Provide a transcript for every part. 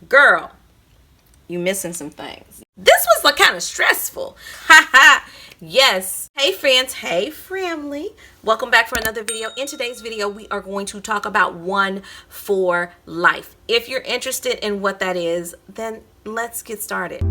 girl, you missing some things. This was like kind of stressful. Haha. Yes. Hey friends, hey family, welcome back for another video. In today's video we are going to talk about One for Life. If you're interested in what that is, then let's get started.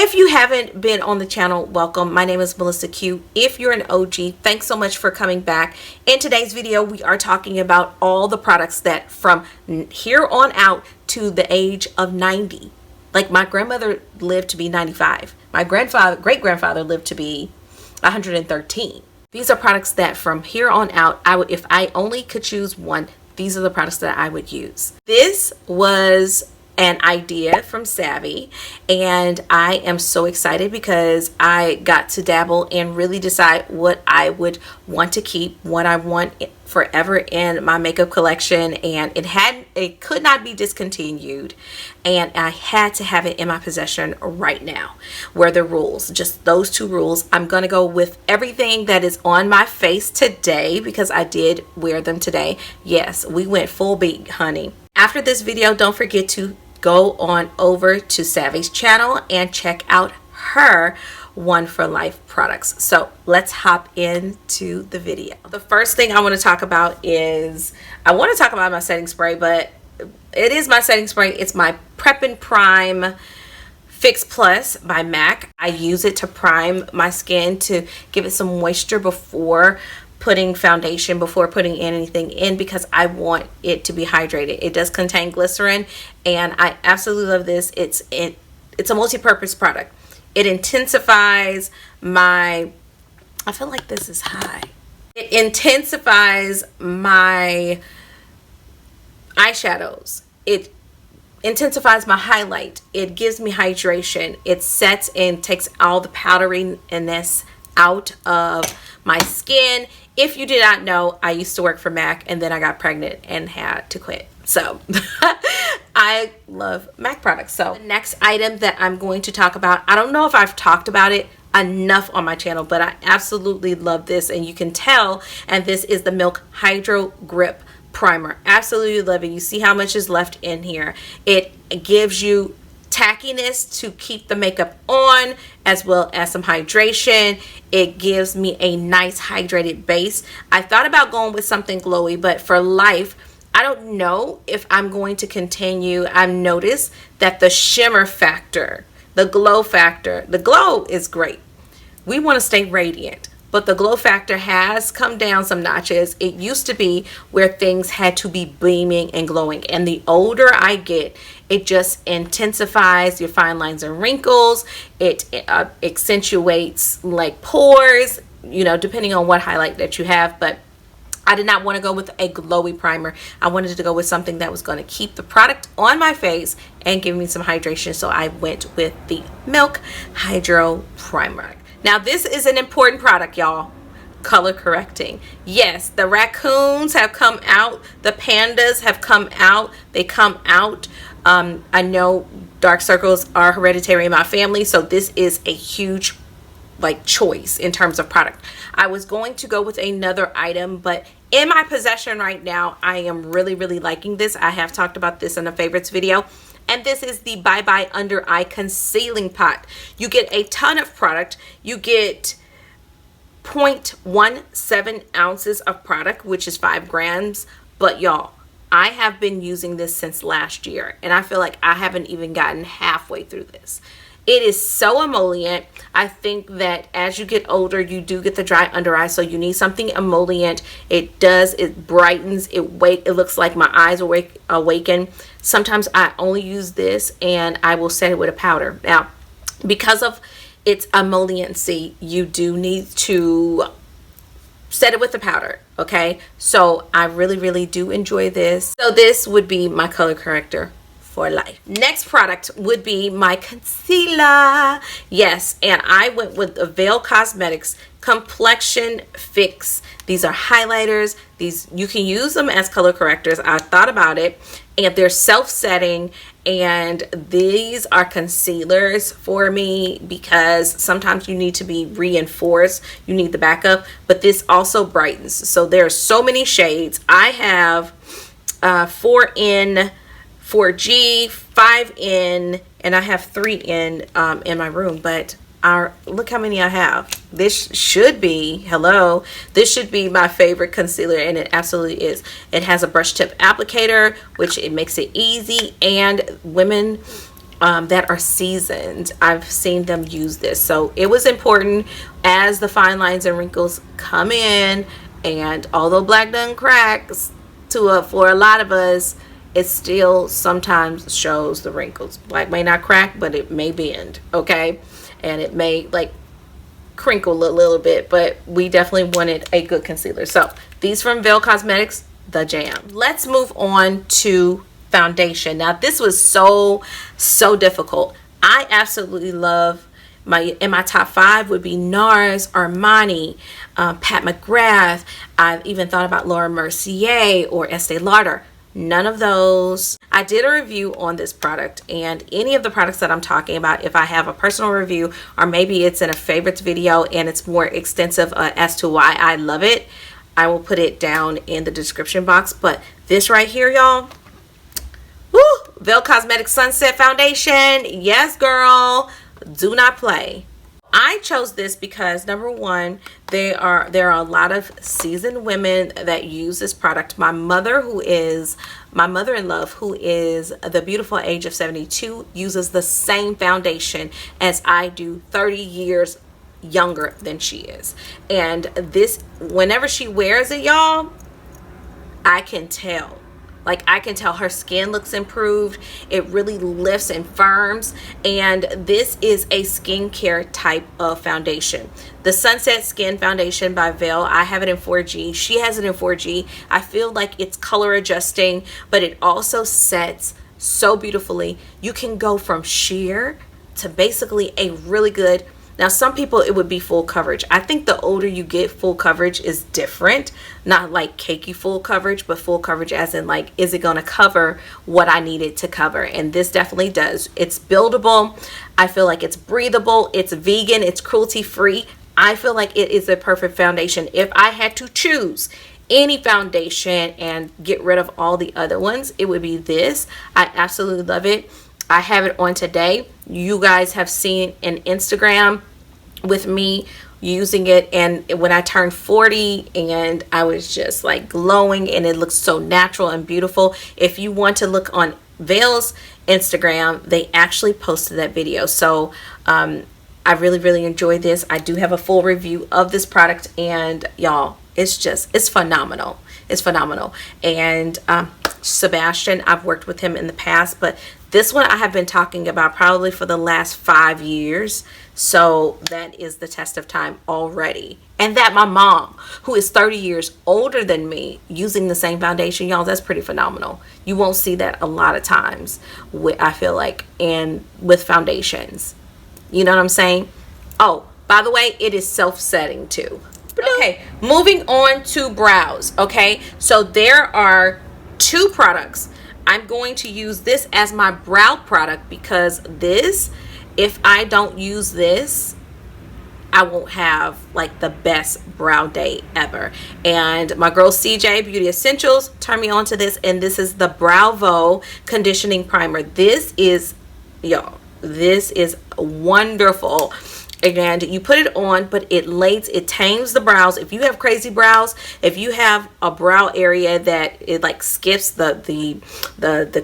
If you haven't been on the channel, welcome. My name is Melissa Q. If you're an OG, thanks so much for coming back. In today's video, we are talking about all the products that from here on out to the age of 90. Like my grandmother lived to be 95. My great-grandfather lived to be 113. These are products that from here on out, if I only could choose one, these are the products that I would use. This was an idea from Savvy, and I am so excited because I got to dabble and really decide what I would want to keep, what I want forever in my makeup collection, and it could not be discontinued, and I had to have it in my possession right now. Were the rules, just those two rules. I'm gonna go with everything that is on my face today because I did wear them today. Yes, we went full beat, honey. After this video, don't forget to go on over to Savvy's channel and check out her One for Life products. So let's hop into the video. The first thing I want to talk about is, I want to talk about my setting spray, but it is my setting spray. It's my Prep and Prime Fix Plus by MAC. I use it to prime my skin, to give it some moisture before putting foundation, before putting anything in, because I want it to be hydrated. It does contain glycerin, and I absolutely love this. It's a multi-purpose product. It intensifies my, I feel like this is high. It intensifies my eyeshadows. It intensifies my highlight. It gives me hydration. It sets and takes all the powderiness out of my skin. If you did not know, I used to work for MAC, and then I got pregnant and had to quit. So I love MAC products. So the next item that I'm going to talk about, I don't know if I've talked about it enough on my channel, but I absolutely love this, and you can tell. And this is the Milk Hydro Grip Primer. Absolutely love it. You see how much is left in here. It gives you tackiness to keep the makeup on, as well as some hydration. It gives me a nice hydrated base. I thought about going with something glowy, but for life, I don't know if I'm going to continue. I've noticed that the shimmer factor, the glow factor, the glow is great. We want to stay radiant, but the glow factor has come down some notches. It used to be where things had to be beaming and glowing, and the older I get, it just intensifies your fine lines and wrinkles. It accentuates like pores, you know, depending on what highlight that you have. But I did not want to go with a glowy primer. I wanted to go with something that was going to keep the product on my face and give me some hydration. So I went with the Milk Hydro Primer. Now this is an important product, y'all. Color correcting. Yes, the raccoons have come out. The pandas have come out. They come out. I know dark circles are hereditary in my family, so this is a huge choice in terms of product. I was going to go with another item, but in my possession right now, I am really liking this. I have talked about this in a favorites video, and this is the Bye Bye Under Eye Concealing Pot. You get a ton of product. You get 0.17 ounces of product, which is 5 grams. But y'all, I have been using this since last year, and I feel like I haven't even gotten halfway through this. It is so emollient. I think that as you get older, you do get the dry under eye, so you need something emollient. It brightens, it looks like my eyes awaken. Sometimes I only use this, and I will set it with a powder. Now, because of its emolliency, you do need to set it with the powder, okay? So I really do enjoy this. So this would be my color corrector for life. Next product would be my concealer. Yes, and I went with the Veil Cosmetics Complexion Fix. These are highlighters. These, you can use them as color correctors. I thought about it, and they're self-setting, and these are concealers for me because sometimes you need to be reinforced, you need the backup, but this also brightens. So there are so many shades. I have 4N, 4G, 5N, and I have 3N in my room, but look how many I have. This should be, hello, this should be my favorite concealer, and it absolutely is. It has a brush tip applicator, which it makes it easy, and women that are seasoned, I've seen them use this. So it was important as the fine lines and wrinkles come in, and although black done cracks for a lot of us, it still sometimes shows the wrinkles. Black may not crack, but it may bend, okay? And it may like crinkle a little bit, but we definitely wanted a good concealer. So these from Veil Cosmetics, the jam. Let's move on to foundation. Now this was so difficult. I absolutely love in my top 5 would be NARS, Armani, Pat McGrath. I've even thought about Laura Mercier or Estee Lauder. None of those. I did a review on this product, and any of the products that I'm talking about, if I have a personal review or maybe it's in a favorites video and it's more extensive as to why I love it, I will put it down in the description box. But this right here, y'all, woo, Veil Cosmetics Sunset Foundation. Yes, girl, do not play. I chose this because number one, there are a lot of seasoned women that use this product. My mother-in-law, who is the beautiful age of 72, uses the same foundation as I do, 30 years younger than she is. And this, whenever she wears it, y'all, I can tell. Like, I can tell her skin looks improved. It really lifts and firms. And this is a skincare type of foundation. The Sunset Skin Foundation by Veil, I have it in 4G. She has it in 4G. I feel like it's color adjusting, but it also sets so beautifully. You can go from sheer to basically a really good. Now, some people, it would be full coverage. I think the older you get, full coverage is different. Not like cakey full coverage, but full coverage as in like, is it going to cover what I need it to cover? And this definitely does. It's buildable. I feel like it's breathable. It's vegan. It's cruelty free. I feel like it is a perfect foundation. If I had to choose any foundation and get rid of all the other ones, it would be this. I absolutely love it. I have it on today. You guys have seen an Instagram with me using it, and when I turned 40, and I was just like glowing, and it looks so natural and beautiful. If you want to look on Veil's Instagram, they actually posted that video. So I really enjoyed this. I do have a full review of this product, and y'all, it's phenomenal. It's phenomenal. And Sebastian, I've worked with him in the past, but this one I have been talking about probably for the last 5 years. So that is the test of time already. And that my mom, who is 30 years older than me, using the same foundation, y'all, that's pretty phenomenal. You won't see that a lot of times, I feel like, with foundations. You know what I'm saying? Oh, by the way, it is self-setting too. Okay, moving on to brows. Okay, so there are 2 products. I'm going to use this as my brow product because this, if I don't use this, I won't have like the best brow day ever. And my girl CJ Beauty Essentials turned me on to this, and this is the Bravo Conditioning Primer. This is, y'all, this is wonderful. And you put it on, but it tames the brows. If you have crazy brows, if you have a brow area that it like skips the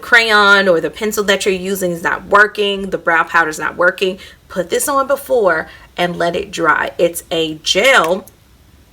crayon or the pencil that you're using is not working, the brow powder is not working, put this on before and let it dry. It's a gel,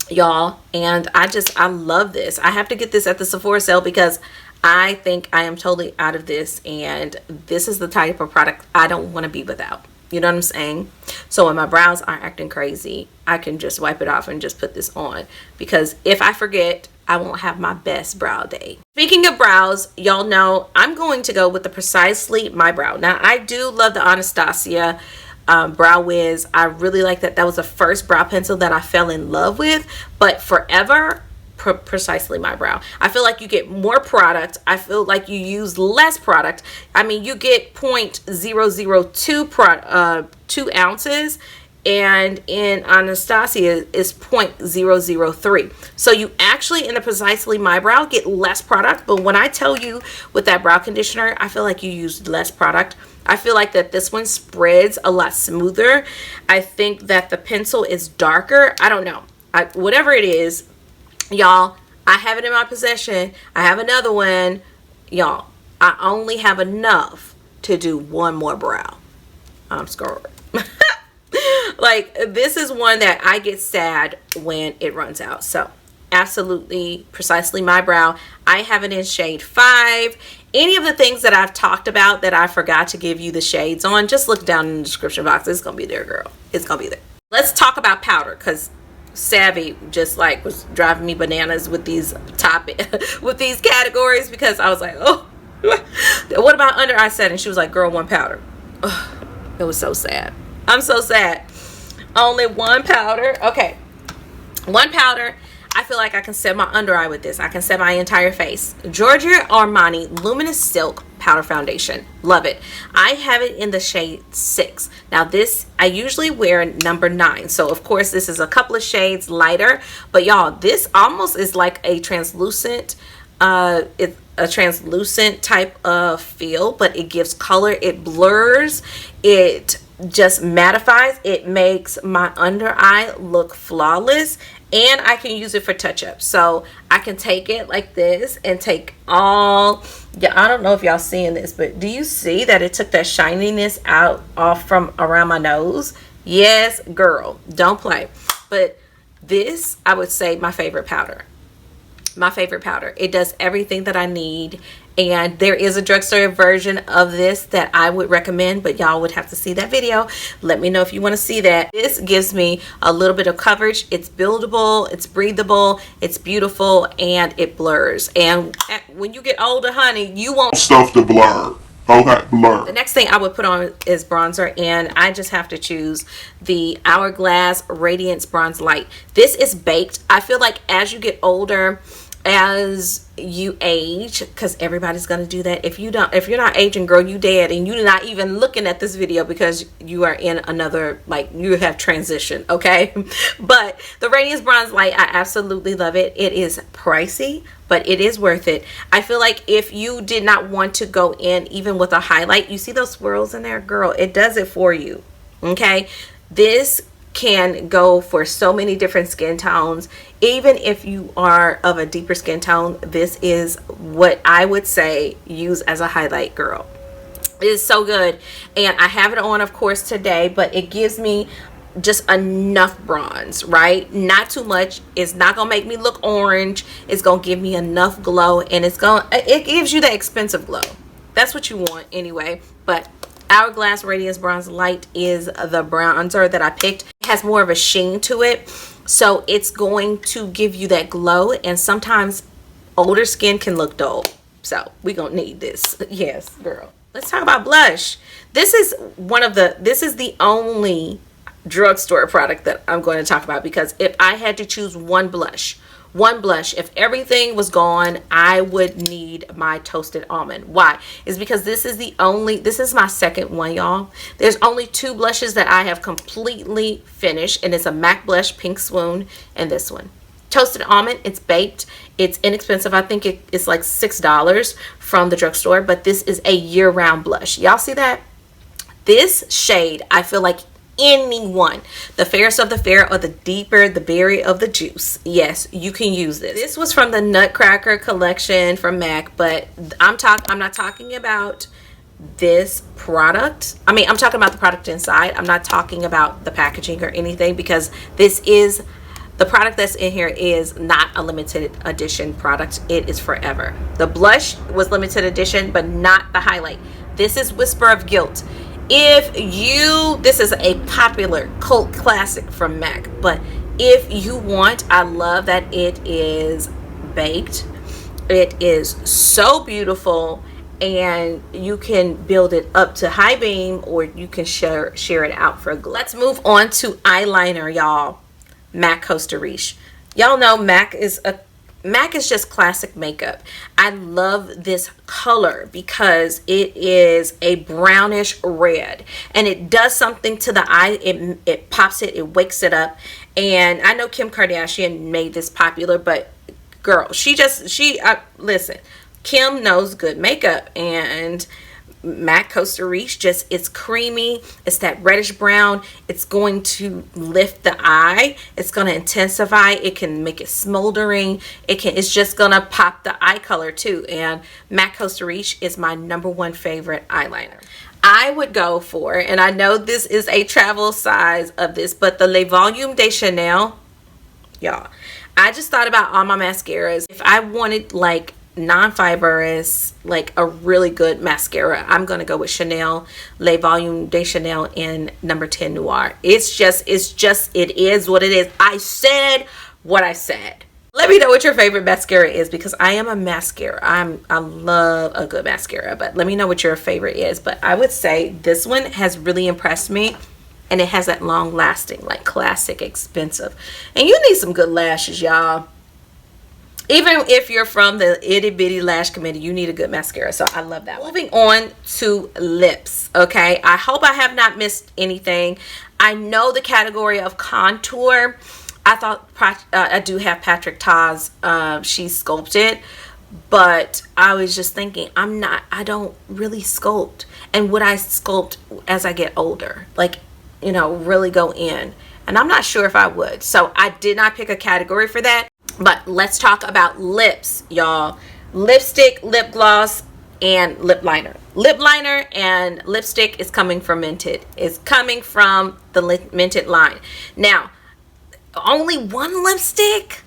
y'all, and I love this. I have to get this at the Sephora sale because I think I am totally out of this, and this is the type of product I don't want to be without. You know what I'm saying? So when my brows are acting crazy, I can just wipe it off and just put this on. Because if I forget, I won't have my best brow day. Speaking of brows, y'all know I'm going to go with the Precisely My Brow. Now, I do love the Anastasia Brow Wiz. I really like that. That was the first brow pencil that I fell in love with, but forever, Precisely My Brow. I feel like you get more product. I feel like you use less product. I mean, you get 0.002 2 ounces, and in Anastasia is 0.003. So you actually in the Precisely My Brow get less product, but when I tell you with that brow conditioner, I feel like you use less product. I feel like that this one spreads a lot smoother. I think that the pencil is darker. I don't know. Whatever it is, y'all, I have it in my possession. I have another one. Y'all, I only have enough to do one more brow. I'm scared. Like, this is one that I get sad when it runs out. So absolutely Precisely My Brow. I have it in shade 5. Any of the things that I've talked about that I forgot to give you the shades on, just look down in the description box. It's gonna be there, girl. It's gonna be there. Let's talk about powder, because Savvy just like was driving me bananas with these with these categories, because I was like, oh, what about under eye setting? She was like, girl, one powder. Ugh, it was so sad. I'm so sad. Only one powder. Okay, one powder. I feel like I can set my under eye with this. I can set my entire face. Giorgio Armani Luminous Silk Powder Foundation. Love it. I have it in the shade 6. Now this, I usually wear number 9. So of course this is a couple of shades lighter. But y'all, this almost is like a translucent, it's a translucent type of feel. But it gives color. It blurs. It just mattifies. It makes my under eye look flawless. And I can use it for touch-up. So I can take it like this and take all, yeah, I don't know if y'all seeing this, but do you see that it took that shininess off from around my nose? Yes, girl, don't play. But this, I would say, my favorite powder. My favorite powder. It does everything that I need. And there is a drugstore version of this that I would recommend, but y'all would have to see that video. Let me know if you want to see that. This gives me a little bit of coverage. It's buildable, it's breathable, it's beautiful, and it blurs. And when you get older, honey, you want stuff to blur. Okay, blur. The next thing I would put on is bronzer, and I just have to choose the Hourglass Radiance Bronze Light. This is baked. I feel like as you get older, as you age, because everybody's gonna do that. If you're not aging, girl, you dead, and you're not even looking at this video because you are in another, like, you have transitioned, okay? But the Radiance Bronze Light, I absolutely love it. It is pricey, but it is worth it. I feel like if you did not want to go in even with a highlight, you see those swirls in there, girl, it does it for you, okay? This can go for so many different skin tones. Even if you are of a deeper skin tone, this is what I would say use as a highlight, girl. It is so good. And I have it on, of course, today, but it gives me just enough bronze, right? Not too much. It's not gonna make me look orange. It's gonna give me enough glow, and it gives you that expensive glow. That's what you want anyway. But Hourglass Radiance Bronze Light is the bronzer that I picked. It has more of a sheen to it, so it's going to give you that glow, and sometimes older skin can look dull, so we gonna need this. Yes, girl. Let's talk about blush. This is the only drugstore product that I'm going to talk about, because if I had to choose one blush, if everything was gone, I would need my Toasted Almond. Why? Is because this is my second one, y'all. There's only 2 blushes that I have completely finished, and it's a MAC blush, Pink Swoon, and this one. Toasted Almond, it's baked, it's inexpensive. I think it's like $6 from the drugstore, but this is a year-round blush. Y'all see that? This shade, I feel like anyone, the fairest of the fair or the deeper the berry of the juice, yes, you can use this. This was from the Nutcracker collection from MAC, but I'm not talking about this product. I mean, I'm talking about the product inside. I'm not talking about the packaging or anything, because the product that's in here is not a limited edition product. It is forever. The blush was limited edition, but not the highlight. This is Whisper of Guilt. This is a popular cult classic from MAC, but if you want, I love that it is baked. It is so beautiful, and you can build it up to high beam, or you can share it out for a glow. Let's move on to eyeliner, y'all. MAC Costa Riche. Y'all know MAC is just classic makeup. I love this color because it is a brownish red, and it does something to the eye. It pops it, it wakes it up. And I know Kim Kardashian made this popular, but girl, listen, Kim knows good makeup, and MAC Costa Riche it's creamy. It's that reddish brown. It's going to lift the eye. It's going to intensify. It can make it smoldering. It's just going to pop the eye color too. And MAC Costa Riche is my #1 favorite eyeliner. I would go for, and I know this is a travel size of this, but the Le Volume de Chanel, y'all. I just thought about all my mascaras. If I wanted like non-fibrous, like a really good mascara, I'm gonna go with Chanel Le Volume de Chanel in number 10 Noir. It is what it is. I said what I said. Let me know what your favorite mascara is, because I am a mascara. I love a good mascara, but let me know what your favorite is. But I would say this one has really impressed me, and it has that long lasting, like classic expensive. And you need some good lashes, y'all. Even if you're from the itty bitty lash community, you need a good mascara. So I love that. Moving on to lips. Okay, I hope I have not missed anything. I know the category of contour. I thought I do have Patrick Ta's, she's sculpted, but I was just thinking, I don't really sculpt. And would I sculpt as I get older? Like, you know, really go in? And I'm not sure if I would. So I did not pick a category for that. But let's talk about lips, y'all. Lipstick, lip gloss, and lip liner. Lip liner and lipstick is coming from Mented. It's coming from the Mented line. Now, only one lipstick?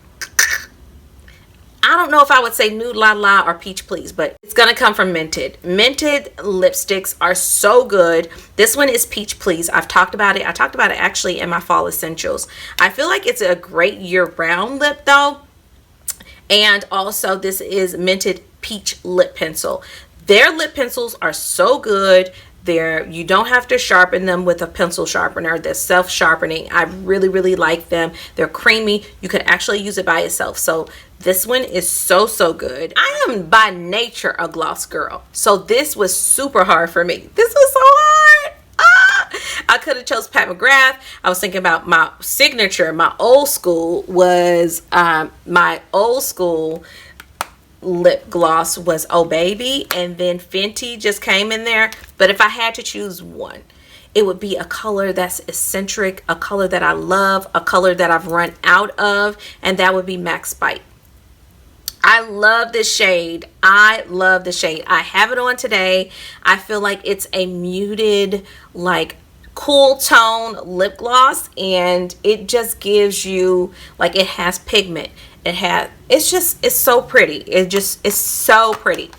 I don't know if I would say Nude La La or Peach Please, but it's gonna come from Mented. Mented lipsticks are so good. This one is Peach Please. I've talked about it. I talked about it actually in my fall essentials. I feel like it's a great year-round lip though. And also this is Mented Peach Lip Pencil. Their lip pencils are so good. You don't have to sharpen them with a pencil sharpener. They're self-sharpening. I really, really like them. They're creamy. You can actually use it by itself. So this one is so, so good. I am by nature a gloss girl. So this was super hard for me. This was so hard. I could have chose Pat McGrath. I was thinking about my signature. My old school was lip gloss was Oh Baby, and then Fenty just came in there. But if I had to choose one, it would be a color that's eccentric, a color that I love, a color that I've run out of, and that would be Max Bite. I love this shade. I love the shade. I have it on today. I feel like it's a muted, like cool tone lip gloss, and it just gives you, like, it has pigment. It's so pretty. It's so pretty.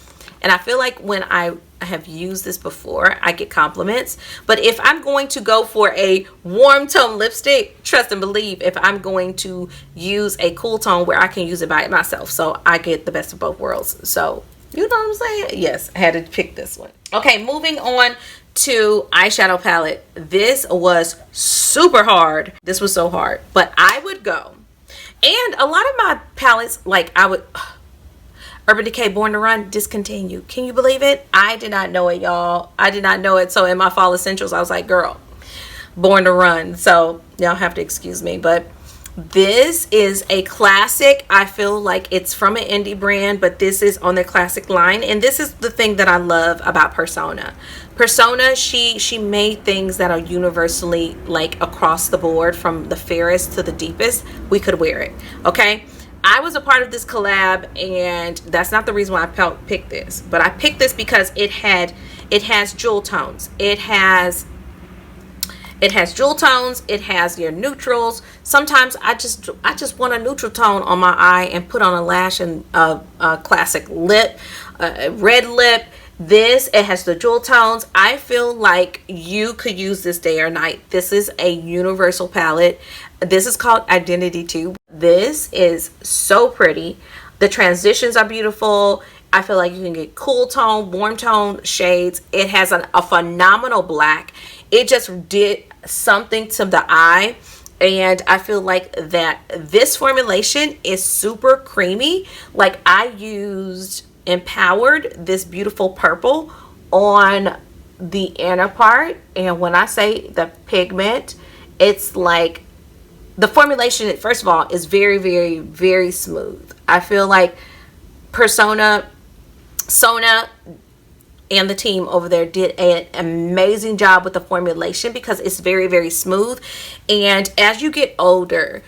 And I feel like when I have used this before, I get compliments. But if I'm going to go for a warm tone lipstick, trust and believe, if I'm going to use a cool tone where I can use it by myself, so I get the best of both worlds. So you know what I'm saying? Yes, I had to pick this one. Okay, moving on to eyeshadow palette. This was super hard. This was so hard, but I would go. And a lot of my palettes, like Urban Decay Born to Run discontinued. Can you believe it? I did not know it, y'all. I did not know it. So in my fall essentials, I was like, girl, Born to Run. So y'all have to excuse me. But this is a classic. I feel like it's from an indie brand, but this is on their classic line. And this is the thing that I love about Persona. Persona, she made things that are universally, like, across the board, from the fairest to the deepest. We could wear it. Okay, I was a part of this collab, and that's not the reason why I picked this, but I picked this because it has jewel tones. It has jewel tones. It has your neutrals. Sometimes I just want a neutral tone on my eye and put on a lash and a classic lip, red lip. It has the jewel tones. I feel like you could use this day or night. This is a universal palette. This is called Identity 2. This is so pretty. The transitions are beautiful. I feel like you can get cool tone, warm tone shades. It has a phenomenal black. It just did something to the eye. And I feel like that this formulation is super creamy. Like, I used Empowered, this beautiful purple, on the inner part. And when I say the pigment, it's like the formulation, first of all, is very, very, very smooth. I feel like Sona and the team over there did an amazing job with the formulation because it's very, very smooth. And as you get older,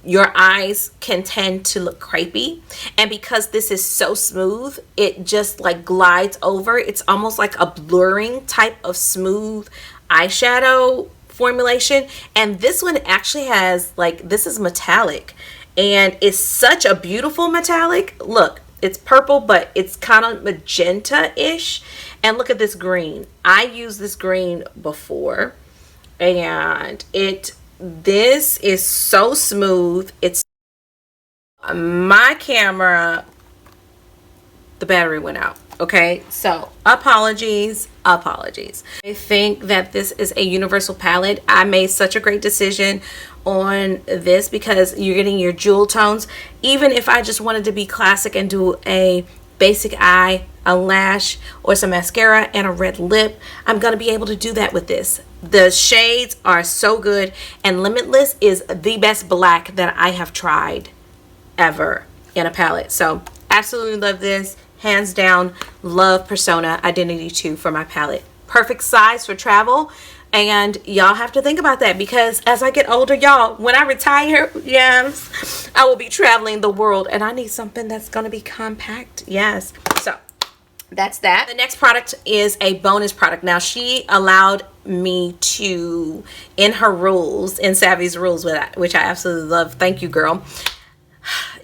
your eyes can tend to look crepey, and because this is so smooth, it just like glides over. It's almost like a blurring type of smooth eyeshadow formulation. And this one actually has, like, this is metallic, and it's such a beautiful metallic. Look, it's purple, but it's kind of magenta-ish. And look at this green. I used this green before, and this is so smooth. It's my camera, the battery went out. Okay, so apologies. I think that this is a universal palette. I made such a great decision on this because you're getting your jewel tones. Even if I just wanted to be classic and do a basic eye, a lash, or some mascara and a red lip, I'm gonna be able to do that with this. The shades are so good, and Limitless is the best black that I have tried ever in a palette. So absolutely love this. Hands down, love Persona Identity 2 for my palette. Perfect size for travel. And y'all have to think about that, because as I get older, y'all, when I retire, yes, I will be traveling the world, and I need something that's going to be compact. Yes. So that's that. The next product is a bonus product. Now, she allowed me to, in her rules, in Savvy's rules, which I absolutely love. Thank you, girl.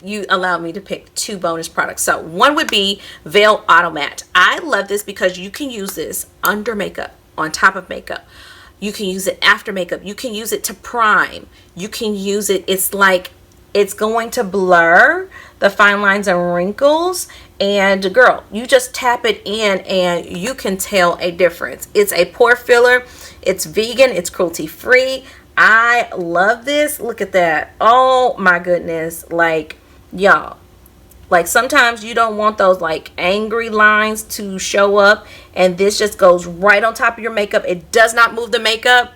You allowed me to pick 2 bonus products. So one would be Veil Auto Matte. I love this because you can use this under makeup, on top of makeup. You can use it after makeup. You can use it to prime. You can use it, it's like it's going to blur the fine lines and wrinkles. And girl, you just tap it in and you can tell a difference. It's a pore filler. It's vegan. It's cruelty free. I love this. Look at that. Oh my goodness. Like, y'all, like sometimes you don't want those like angry lines to show up, and this just goes right on top of your makeup. It does not move the makeup,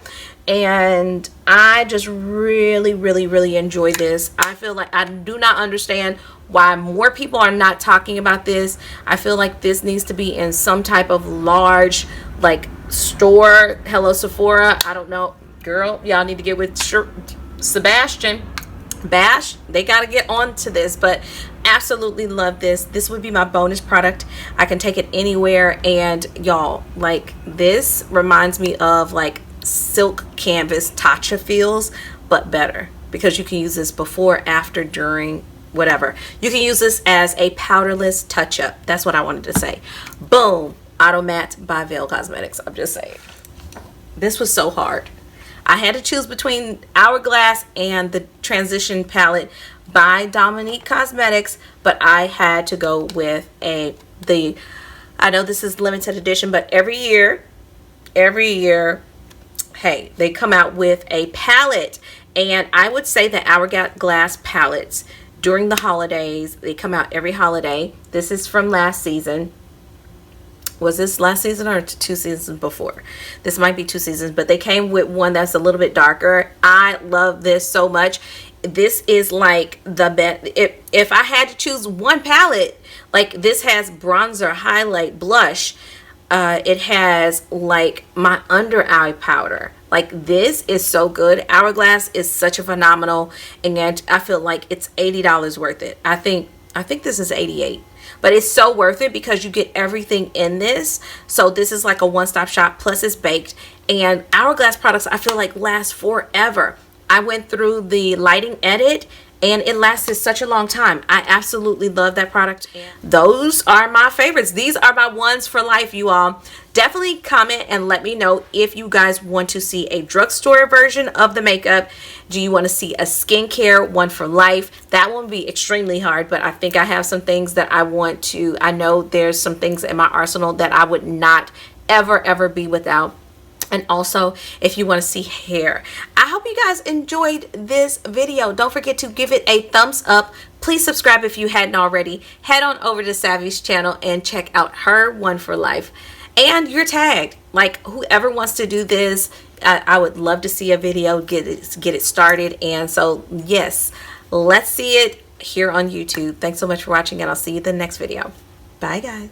and I just really, really, really enjoy this. I feel like I do not understand why more people are not talking about this. I feel like this needs to be in some type of large like store. Hello Sephora, I don't know. Girl, y'all need to get with Sebastian Bash. They got to get on to this, but absolutely love this. This would be my bonus product. I can take it anywhere, and y'all, like, this reminds me of like silk canvas Tatcha feels, but better, because you can use this before, after, during, whatever. You can use this as a powderless touch-up. That's what I wanted to say. Boom. Auto Matte by Veil Cosmetics. I'm just saying. This was so hard. I had to choose between Hourglass and the Transition palette by Dominique Cosmetics, but I had to go with I know this is limited edition, but every year, hey, they come out with a palette. And I would say that Hourglass palettes during the holidays, they come out every holiday. This is from last season. Was this last season or 2 seasons before? This might be 2 seasons, but they came with one that's a little bit darker. I love this so much. This is like the best. If I had to choose one palette, like, this has bronzer, highlight, blush. It has like my under eye powder. Like, this is so good. Hourglass is such a phenomenal, and I feel like it's $80 worth it. I think this is $88. But it's so worth it because you get everything in this. So this is like a one-stop shop, plus it's baked. And Hourglass products, I feel like, last forever. I went through the lighting edit, and it lasted such a long time. I absolutely love that product. Those are my favorites. These are my ones for life, you all. Definitely comment and let me know if you guys want to see a drugstore version of the makeup. Do you want to see a skincare one for life? That one would be extremely hard, but I think I have some things that I want to. I know there's some things in my arsenal that I would not ever be without. And also, if you want to see hair. I hope you guys enjoyed this video. Don't forget to give it a thumbs up. Please subscribe if you hadn't already. Head on over to Savvy's channel and check out her one for life. And you're tagged. Like, whoever wants to do this, I would love to see a video, get it started. And so, yes, let's see it here on YouTube. Thanks so much for watching, and I'll see you in the next video. Bye, guys.